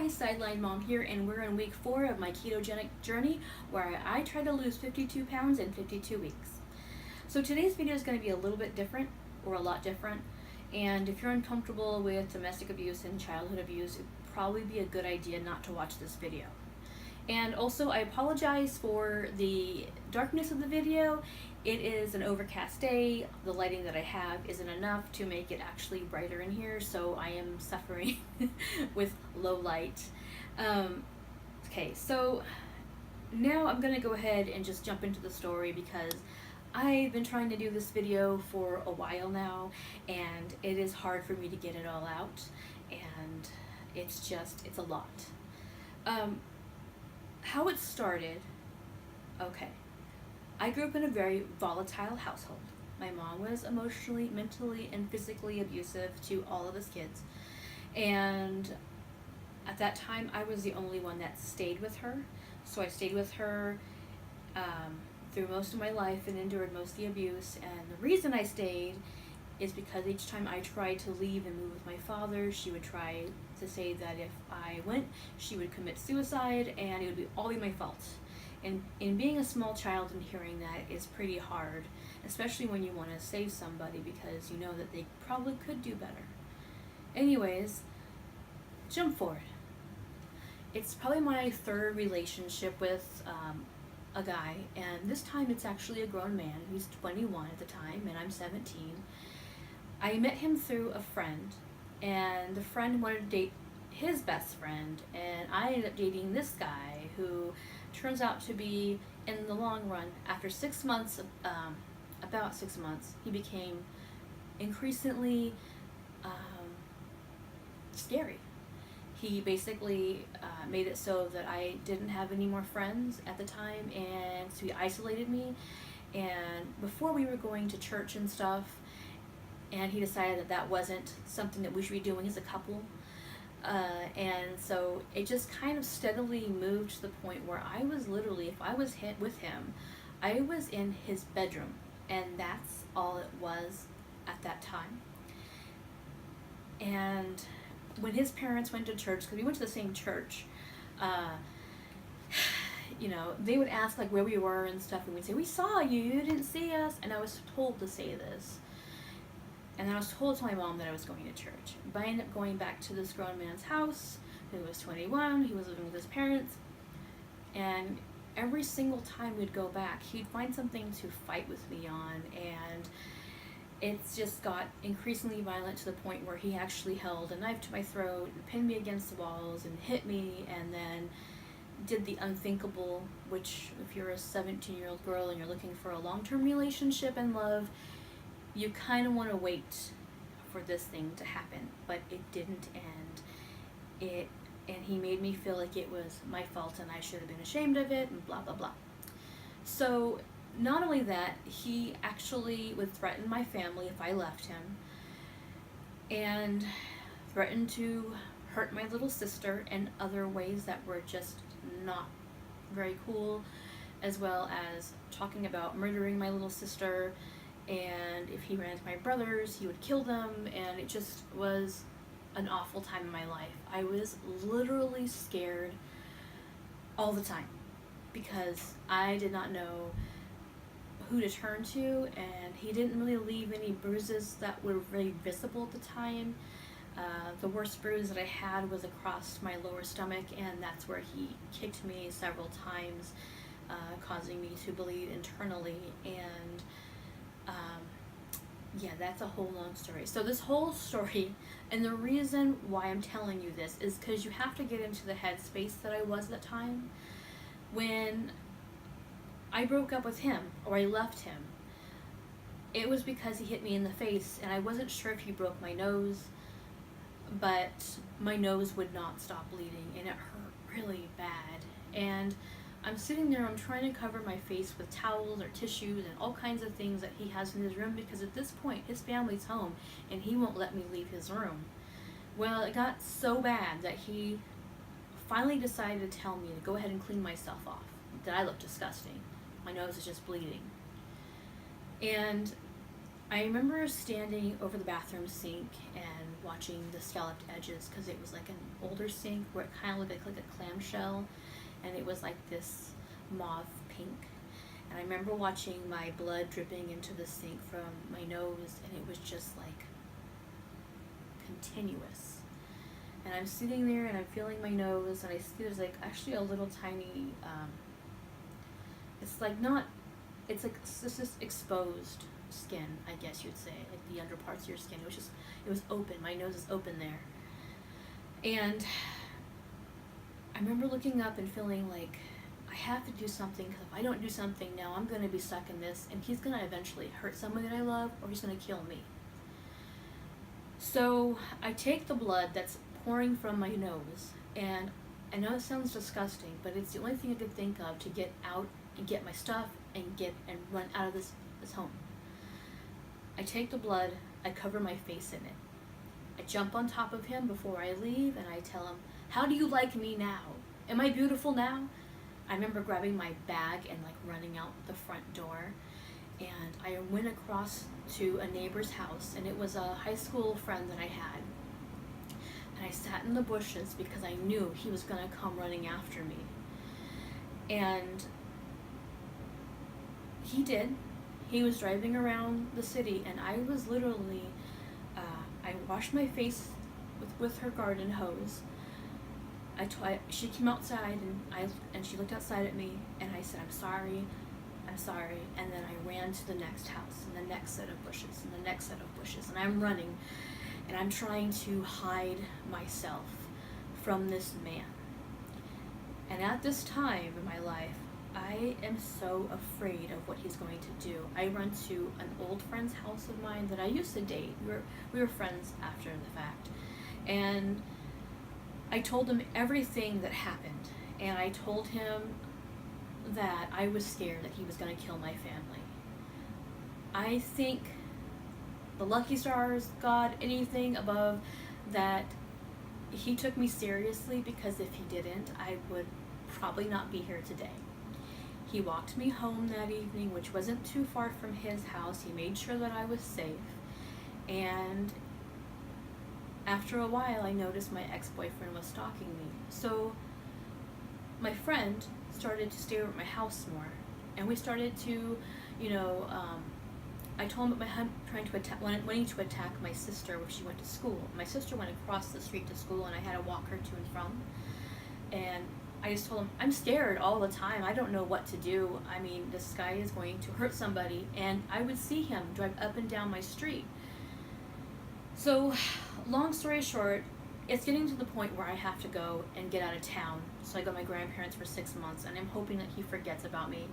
Hi, Sideline Mom here, and we're in week 4 of my ketogenic journey where I try to lose 52 pounds in 52 weeks. So today's video is going to be a little bit different, or a lot different, and if you're uncomfortable with domestic abuse and childhood abuse, it'd probably be a good idea not to watch this video. And also, I apologize for the darkness of the video. It is an overcast day. The lighting that I have isn't enough to make it actually brighter in here, so I am suffering with low light. Okay, so now I'm gonna go ahead and just jump into the story because I've been trying to do this video for a while now, and it is hard for me to get it all out, and it's a lot. How it started, okay. I grew up in a very volatile household. My mom was emotionally, mentally, and physically abusive to all of us kids. And at that time, I was the only one that stayed with her. So I stayed with her through most of my life and endured most of the abuse. And the reason I stayed is because each time I tried to leave and move with my father, she would try to say that if I went, she would commit suicide and it would all be my fault. And in being a small child and hearing that is pretty hard, especially when you want to save somebody because you know that they probably could do better. Anyways, jump forward. It's probably my third relationship with a guy, and this time it's actually a grown man. He's 21 at the time, and I'm 17. I met him through a friend, and the friend wanted to date his best friend, and I ended up dating this guy who turns out to be, in the long run, after 6 months, about 6 months, he became increasingly scary. He basically made it so that I didn't have any more friends at the time, and so he isolated me. And before we were going to church and stuff, and he decided that that wasn't something that we should be doing as a couple. And so it just kind of steadily moved to the point where I was literally, if I was with him, I was in his bedroom, and that's all it was at that time. And when his parents went to church, because we went to the same church, you know, they would ask like where we were and stuff, and we'd say, "We saw you, you didn't see us," and I was told to say this. And then I was told to my mom that I was going to church. But I ended up going back to this grown man's house, who was 21, he was living with his parents, and every single time we'd go back, he'd find something to fight with me on, and it's just got increasingly violent to the point where he actually held a knife to my throat and pinned me against the walls and hit me, and then did the unthinkable, which if you're a 17-year-old girl and you're looking for a long-term relationship and love, you kind of want to wait for this thing to happen, but it didn't end. And he made me feel like it was my fault and I should have been ashamed of it and blah, blah, blah. So not only that, he actually would threaten my family if I left him, and threatened to hurt my little sister in other ways that were just not very cool, as well as talking about murdering my little sister. And if he ran into my brothers, he would kill them, and it just was an awful time in my life. I was literally scared all the time because I did not know who to turn to, and he didn't really leave any bruises that were very visible at the time. The worst bruise that I had was across my lower stomach, and that's where he kicked me several times, causing me to bleed internally. And yeah, that's a whole long story. So this whole story, and the reason why I'm telling you this is because you have to get into the headspace that I was at the time. When I broke up with him, or I left him, it was because he hit me in the face, and I wasn't sure if he broke my nose, but my nose would not stop bleeding, and it hurt really bad. And I'm sitting there, I'm trying to cover my face with towels or tissues and all kinds of things that he has in his room, because at this point his family's home and he won't let me leave his room. Well, it got so bad that he finally decided to tell me to go ahead and clean myself off, that I looked disgusting. My nose is just bleeding. And I remember standing over the bathroom sink and watching the scalloped edges because it was like an older sink where it kind of looked like a clamshell, and it was like this mauve pink. And I remember watching my blood dripping into the sink from my nose, and it was just like continuous. And I'm sitting there and I'm feeling my nose, and I see there's like actually a little tiny, it's like not, it's just exposed skin, I guess you'd say, like the under parts of your skin. It was open. My nose is open there. And I remember looking up and feeling like I have to do something, because if I don't do something now, I'm going to be stuck in this, and he's going to eventually hurt someone that I love, or he's going to kill me. So I take the blood that's pouring from my nose, and I know it sounds disgusting, but it's the only thing I could think of to get out and get my stuff and run out of this home. I take the blood, I cover my face in it. I jump on top of him before I leave, and I tell him, "How do you like me now? Am I beautiful now?" I remember grabbing my bag and like running out the front door, and I went across to a neighbor's house, and it was a high school friend that I had. And I sat in the bushes because I knew he was going to come running after me. And he did. He was driving around the city, and I was literally, I washed my face with her garden hose. She came outside, and she looked outside at me, and I said, I'm sorry, and then I ran to the next house, and the next set of bushes, and the next set of bushes, and I'm running, and I'm trying to hide myself from this man. And at this time in my life, I am so afraid of what he's going to do. I run to an old friend's house of mine that I used to date. We were friends after the fact. And I told him everything that happened. And I told him that I was scared that he was going to kill my family. I think the lucky stars, God, anything above that, he took me seriously, because if he didn't, I would probably not be here today. He walked me home that evening, which wasn't too far from his house. He made sure that I was safe. And after a while, I noticed my ex-boyfriend was stalking me. So my friend started to stay over at my house more. And we started to, I told him about my wanting to attack my sister when she went to school. My sister went across the street to school, and I had to walk her to and from. And I just told him, I'm scared all the time. I don't know what to do. I mean, this guy is going to hurt somebody. And I would see him drive up and down my street. So, long story short, it's getting to the point where I have to go and get out of town. So I go to my grandparents for 6 months, and I'm hoping that he forgets about me.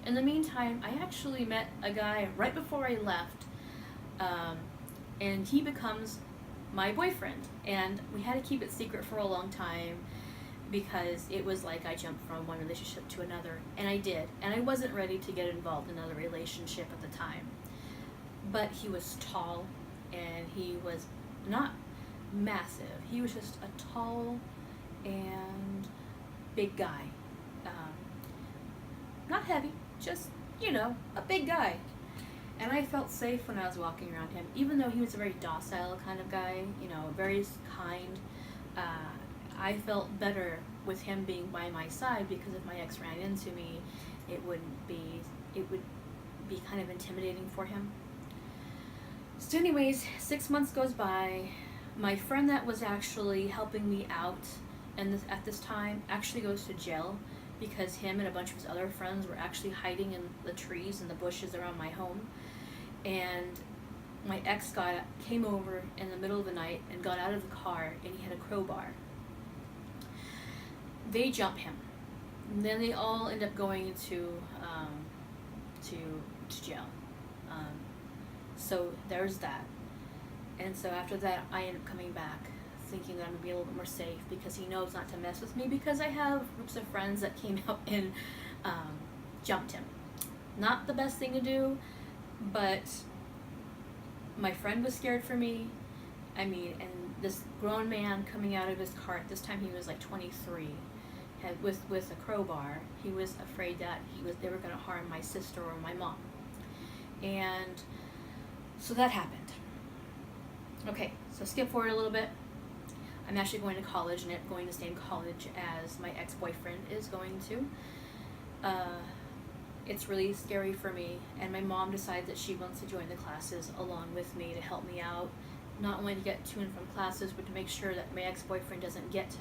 In the meantime, I actually met a guy right before I left, and he becomes my boyfriend. And we had to keep it secret for a long time, because it was like I jumped from one relationship to another, and I did. And I wasn't ready to get involved in another relationship at the time. But he was tall, and he was not massive. He was just a tall and big guy. Not heavy, just, a big guy. And I felt safe when I was walking around him, even though he was a very docile kind of guy, very kind. I felt better with him being by my side, because if my ex ran into me, it would be kind of intimidating for him. So anyways, 6 months goes by. My friend that was actually helping me out at this time actually goes to jail, because him and a bunch of his other friends were actually hiding in the trees and the bushes around my home. And my ex came over in the middle of the night and got out of the car, and he had a crowbar. They jump him. And then they all end up going to jail. So there's that. And so after that, I end up coming back, thinking that I'm going to be a little bit more safe, because he knows not to mess with me, because I have groups of friends that came out and jumped him. Not the best thing to do, but my friend was scared for me. I mean, and this grown man coming out of his car, at this time he was like 23, with a crowbar. He was afraid that they were going to harm my sister or my mom. And So that happened. Okay, so skip forward a little bit. I'm actually going to college, and going to the same college as my ex-boyfriend is going to. It's really scary for me, and my mom decides that she wants to join the classes along with me to help me out, not only to get to and from classes, but to make sure that my ex-boyfriend doesn't get to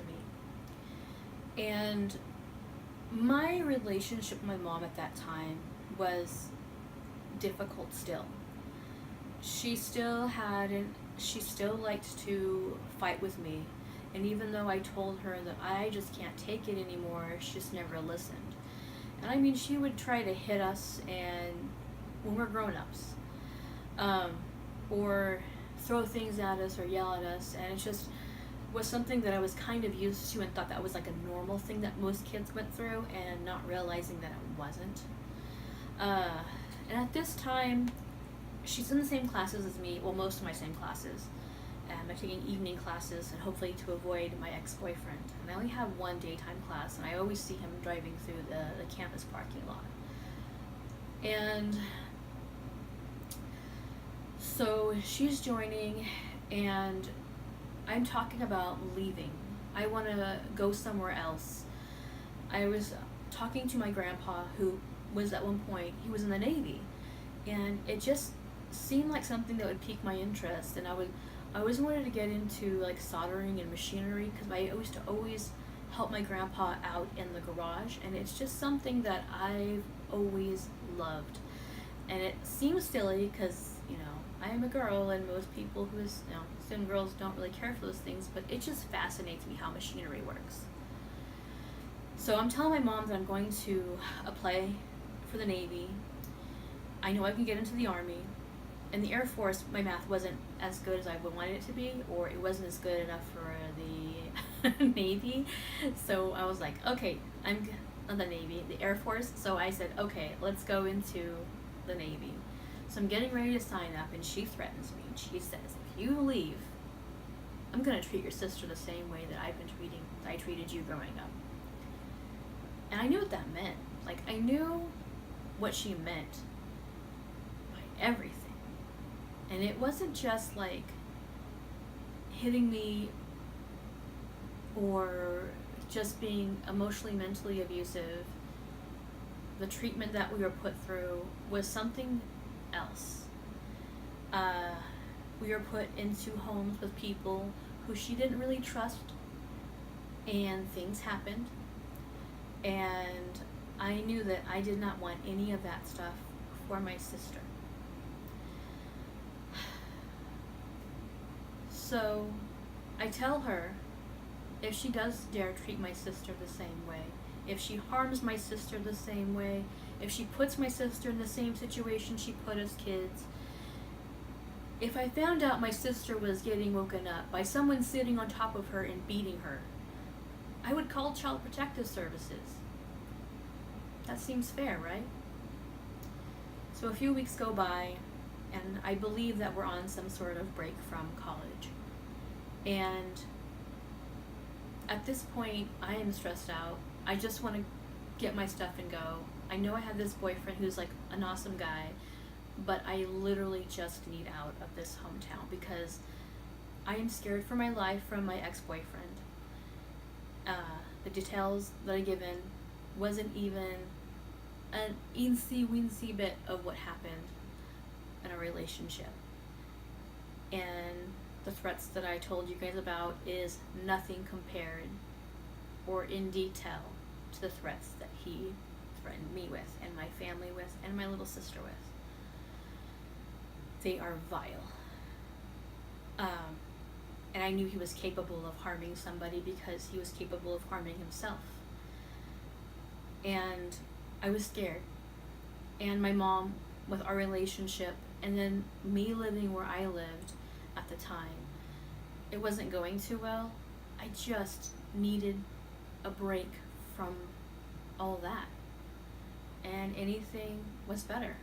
me. And my relationship with my mom at that time was difficult still. She still liked to fight with me, and even though I told her that I just can't take it anymore, she just never listened. And I mean, she would try to hit us, and when we're grown-ups, or throw things at us or yell at us, and it just was something that I was kind of used to and thought that was like a normal thing that most kids went through, and not realizing that it wasn't. And at this time, she's in the same classes as me, well, most of my same classes. I'm taking evening classes, and hopefully to avoid my ex-boyfriend. And I only have one daytime class, and I always see him driving through the campus parking lot. And so she's joining, and I'm talking about leaving. I want to go somewhere else. I was talking to my grandpa, who was at one point, he was in the Navy, and it just seemed like something that would pique my interest, and I always wanted to get into like soldering and machinery, because I used to always help my grandpa out in the garage, and it's just something that I've always loved. And it seems silly because, I am a girl, and most people who assume girls don't really care for those things, but it just fascinates me how machinery works. So I'm telling my mom that I'm going to apply for the Navy. I know I can get into the Army. In the Air Force, my math wasn't as good as I would want it to be, or it wasn't as good enough for the Navy. So I was like, okay, I'm on the Navy, the Air Force. So I said, okay, let's go into the Navy. So I'm getting ready to sign up, and she threatens me, and she says, if you leave, I'm going to treat your sister the same way that I treated you growing up. And I knew what that meant. Like, I knew what she meant by everything. And it wasn't just like hitting me or just being emotionally, mentally abusive. The treatment that we were put through was something else. We were put into homes with people who she didn't really trust, and things happened. And I knew that I did not want any of that stuff for my sister. So I tell her, if she does dare treat my sister the same way, if she harms my sister the same way, if she puts my sister in the same situation she put us kids, if I found out my sister was getting woken up by someone sitting on top of her and beating her, I would call Child Protective Services. That seems fair, right? So a few weeks go by, and I believe that we're on some sort of break from college. And at this point, I am stressed out. I just want to get my stuff and go. I know I have this boyfriend who's like an awesome guy, but I literally just need out of this hometown because I am scared for my life from my ex-boyfriend. The details that I given wasn't even an eensy-weensy bit of what happened in a relationship. And the threats that I told you guys about is nothing compared or in detail to the threats that he threatened me with, and my family with, and my little sister with. They are vile. And I knew he was capable of harming somebody because he was capable of harming himself. And I was scared. And my mom, with our relationship, and then me living where I lived at the time, it wasn't going too well. I just needed a break from all that. And anything was better.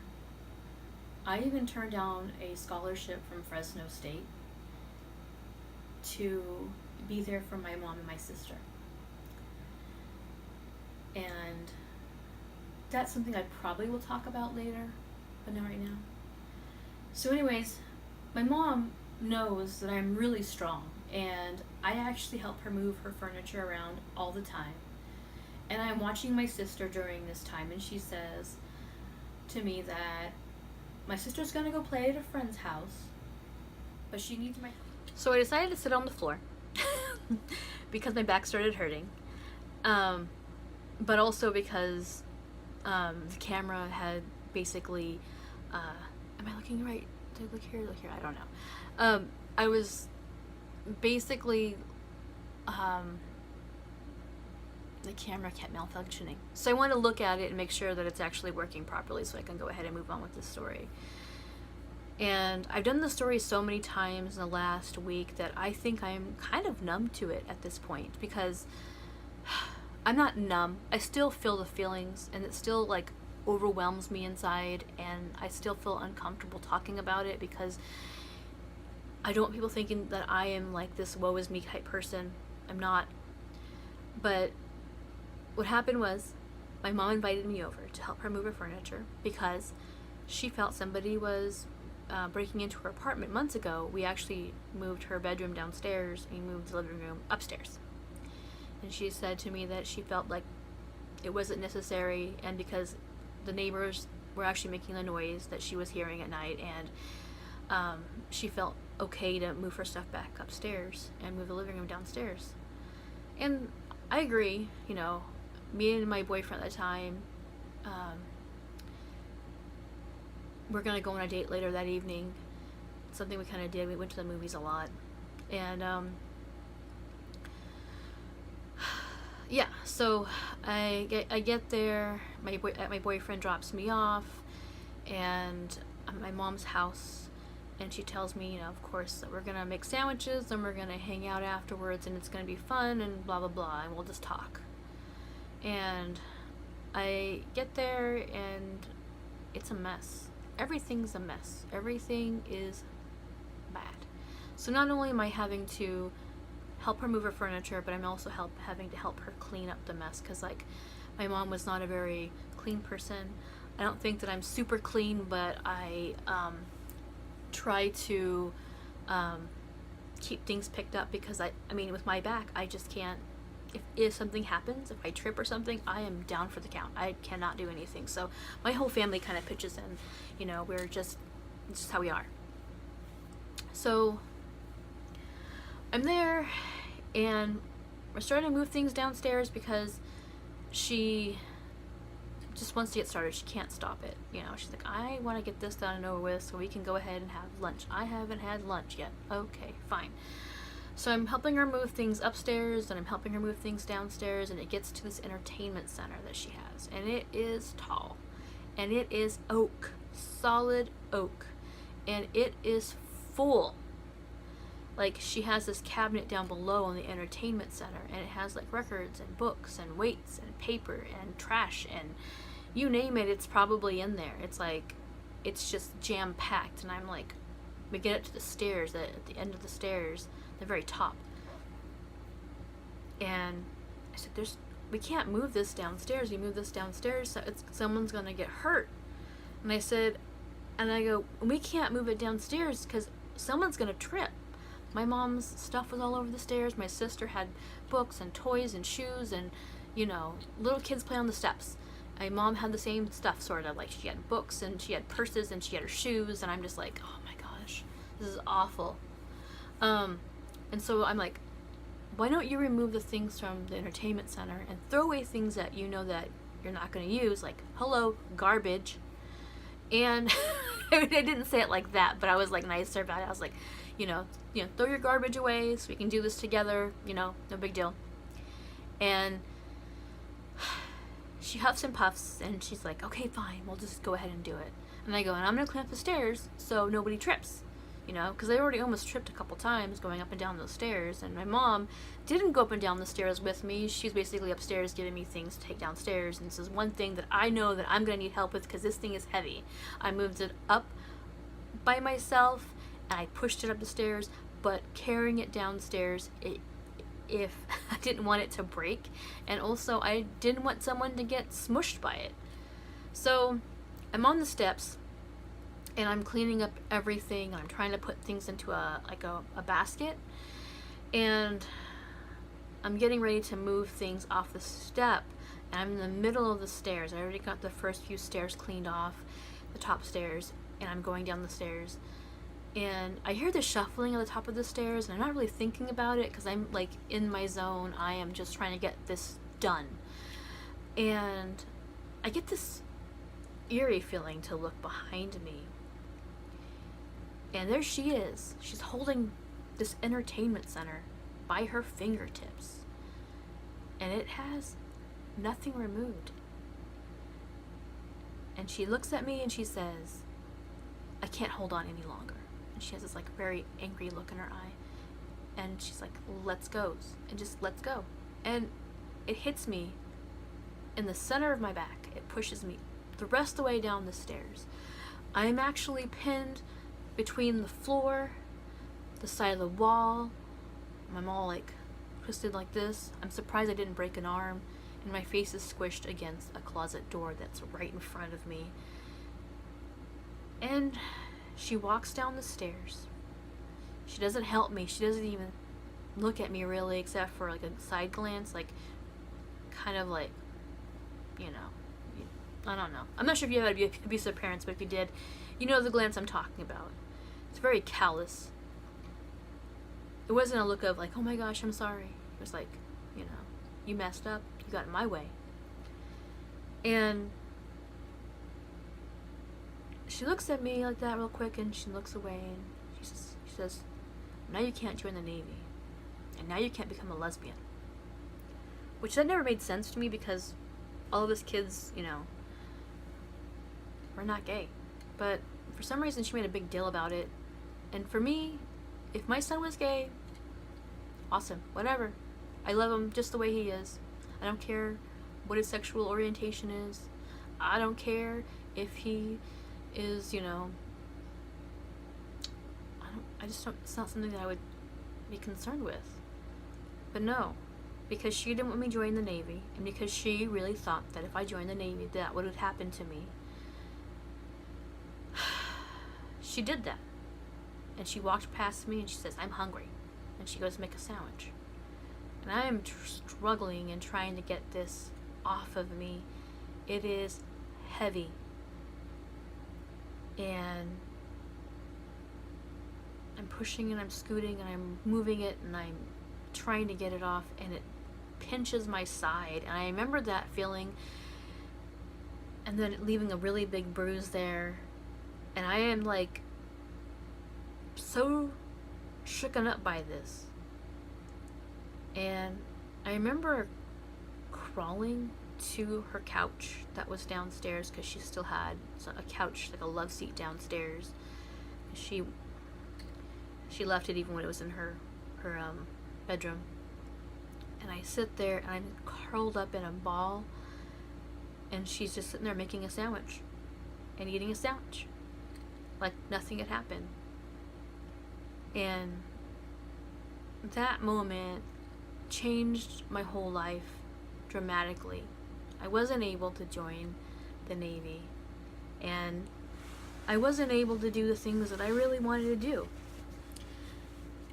I even turned down a scholarship from Fresno State to be there for my mom and my sister. And that's something I probably will talk about later, but not right now. So anyways, my mom knows that I'm really strong, and I actually help her move her furniture around all the time. And I'm watching my sister during this time, and she says to me that my sister's gonna go play at a friend's house, but she needs my help. So I decided to sit on the floor because my back started hurting, but also because the camera had basically. Am I looking right? Did I look here? Look here? I don't know. I was basically. The camera kept malfunctioning. So I want to look at it and make sure that it's actually working properly so I can go ahead and move on with the story. And I've done the story so many times in the last week that I think I'm kind of numb to it at this point, because I'm not numb. I still feel the feelings, and it still like overwhelms me inside, and I still feel uncomfortable talking about it because I don't want people thinking that I am like this woe is me type person. I'm not. But what happened was my mom invited me over to help her move her furniture because she felt somebody was breaking into her apartment months ago. We actually moved her bedroom downstairs and moved the living room upstairs. And she said to me that she felt like it wasn't necessary, and because the neighbors were actually making the noise that she was hearing at night, and she felt okay to move her stuff back upstairs and move the living room downstairs. And I agree, you know, me and my boyfriend at the time, we're gonna go on a date later that evening. Something we kind of did. We went to the movies a lot, and yeah. So I get there. My boyfriend drops me off, and I'm at my mom's house, and she tells me, you know, of course, that we're gonna make sandwiches and we're gonna hang out afterwards, and it's gonna be fun and blah blah blah, and we'll just talk. And I get there, and it's a mess. Everything's a mess. Everything is bad. So not only am I having to help her move her furniture, but I'm also having to help her clean up the mess, because like my mom was not a very clean person. I don't think that I'm super clean, but I try to keep things picked up, because I mean, with my back, I just can't. If something happens, if I trip or something, I am down for the count. I cannot do anything. So my whole family kind of pitches in. You know, it's just how we are. So I'm there, and we're starting to move things downstairs because she just wants to get started. She can't stop it. You know, she's like, I want to get this done and over with so we can go ahead and have lunch. I haven't had lunch yet. Okay, fine. So I'm helping her move things upstairs, and I'm helping her move things downstairs, and it gets to this entertainment center that she has. And it is tall. And it is oak. Solid oak. And it is full. Like, she has this cabinet down below in the entertainment center, and it has like records and books and weights and paper and trash and you name it, it's probably in there. It's like, it's just jam-packed. And I'm like, we get it to the stairs, at the end of the stairs, the very top. And I said, we can't move this downstairs. You move this downstairs, someone's gonna get hurt. And I go, we can't move it downstairs because someone's gonna trip. My mom's stuff was all over the stairs. My sister had books and toys and shoes, and, you know, little kids play on the steps. My mom had the same stuff, sort of. Like, she had books, and she had purses, and she had her shoes, and I'm just like, oh my gosh, this is awful. And so I'm like, why don't you remove the things from the entertainment center and throw away things that you know that you're not going to use, like, hello, garbage. And I didn't say it like that, but I was like nicer about it. I was like, you know, throw your garbage away so we can do this together, you know, no big deal. And she huffs and puffs, and she's like, okay, fine, we'll just go ahead and do it. And I go, and I'm going to clean up the stairs so nobody trips, you know, because I already almost tripped a couple times going up and down those stairs. And my mom didn't go up and down the stairs with me. She's basically upstairs giving me things to take downstairs. And this is one thing that I know that I'm going to need help with, because this thing is heavy. I moved it up by myself, and I pushed it up the stairs, but carrying it downstairs, if I didn't want it to break, and also I didn't want someone to get smushed by it. So I'm on the steps, and I'm cleaning up everything. I'm trying to put things into a basket, and I'm getting ready to move things off the step, and I'm in the middle of the stairs. I already got the first few stairs cleaned off, the top stairs, and I'm going down the stairs, and I hear the shuffling at the top of the stairs, and I'm not really thinking about it because I'm like in my zone. I am just trying to get this done, and I get this eerie feeling to look behind me, and there she is. She's holding this entertainment center by her fingertips, and it has nothing removed. And she looks at me and she says, "I can't hold on any longer." And she has this like very angry look in her eye, and she's like, "Let's go," and just let's go. And it hits me in the center of my back. It pushes me the rest of the way down the stairs. I'm actually pinned between the floor, the side of the wall. I'm all like twisted like this. I'm surprised I didn't break an arm, and my face is squished against a closet door that's right in front of me. And she walks down the stairs. She doesn't help me. She doesn't even look at me really, except for like a side glance, like kind of like, you know, I don't know. I'm not sure if you have abusive parents, but if you did, you know the glance I'm talking about. It's very callous. It wasn't a look of like, "Oh my gosh, I'm sorry." It was like, you know, "You messed up. You got in my way." And she looks at me like that real quick, and she looks away, and she says, "Now you can't join the Navy, and now you can't become a lesbian." Which that never made sense to me because all of us kids, you know, we're not gay. But for some reason she made a big deal about it. And for me, if my son was gay, awesome, whatever. I love him just the way he is. I don't care what his sexual orientation is. I don't care if he is, you know, it's not something that I would be concerned with. But no, because she didn't want me to join the Navy, and because she really thought that if I joined the Navy, that would have happened to me, she did that. And she walked past me and she says, "I'm hungry." And she goes, "Make a sandwich." And I am struggling and trying to get this off of me. It is heavy. And I'm pushing and I'm scooting and I'm moving it and I'm trying to get it off, and it pinches my side. And I remember that feeling, and then leaving a really big bruise there. And I am like so shooken up by this. And I remember crawling to her couch that was downstairs, because she still had a couch, like a love seat downstairs. She left it even when it was in her bedroom. And I sit there and I'm curled up in a ball, and she's just sitting there making a sandwich and eating a sandwich like nothing had happened. And that moment changed my whole life dramatically. I wasn't able to join the Navy, and I wasn't able to do the things that I really wanted to do.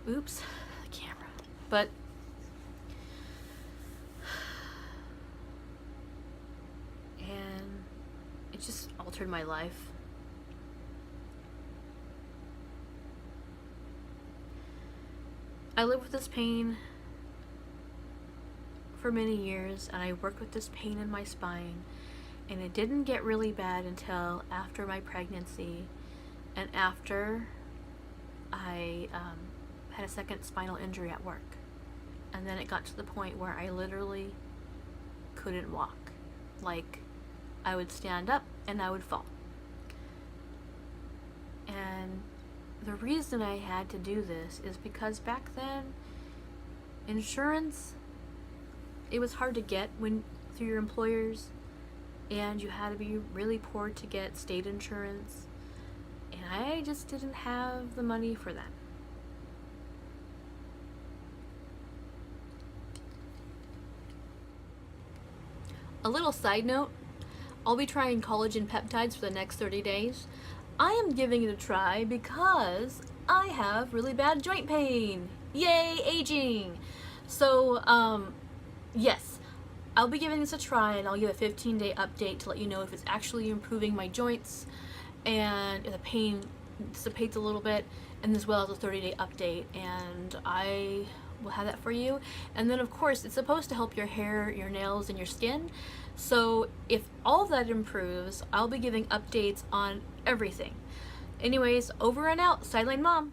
Oops, the camera. But and it just altered my life. I lived with this pain for many years, and I worked with this pain in my spine, and it didn't get really bad until after my pregnancy, and after I had a second spinal injury at work. And then it got to the point where I literally couldn't walk. Like, I would stand up and I would fall. And the reason I had to do this is because back then, insurance, it was hard to get through your employers, and you had to be really poor to get state insurance, and I just didn't have the money for that. A little side note, I'll be trying collagen peptides for the next 30 days. I am giving it a try because I have really bad joint pain. Yay, aging! So, yes, I'll be giving this a try, and I'll give a 15-day update to let you know if it's actually improving my joints and if the pain dissipates a little bit, and as well as a 30-day update, and I will have that for you. And then of course it's supposed to help your hair, your nails, and your skin. So if all of that improves, I'll be giving updates on everything. Anyways, over and out. Sideline Mom.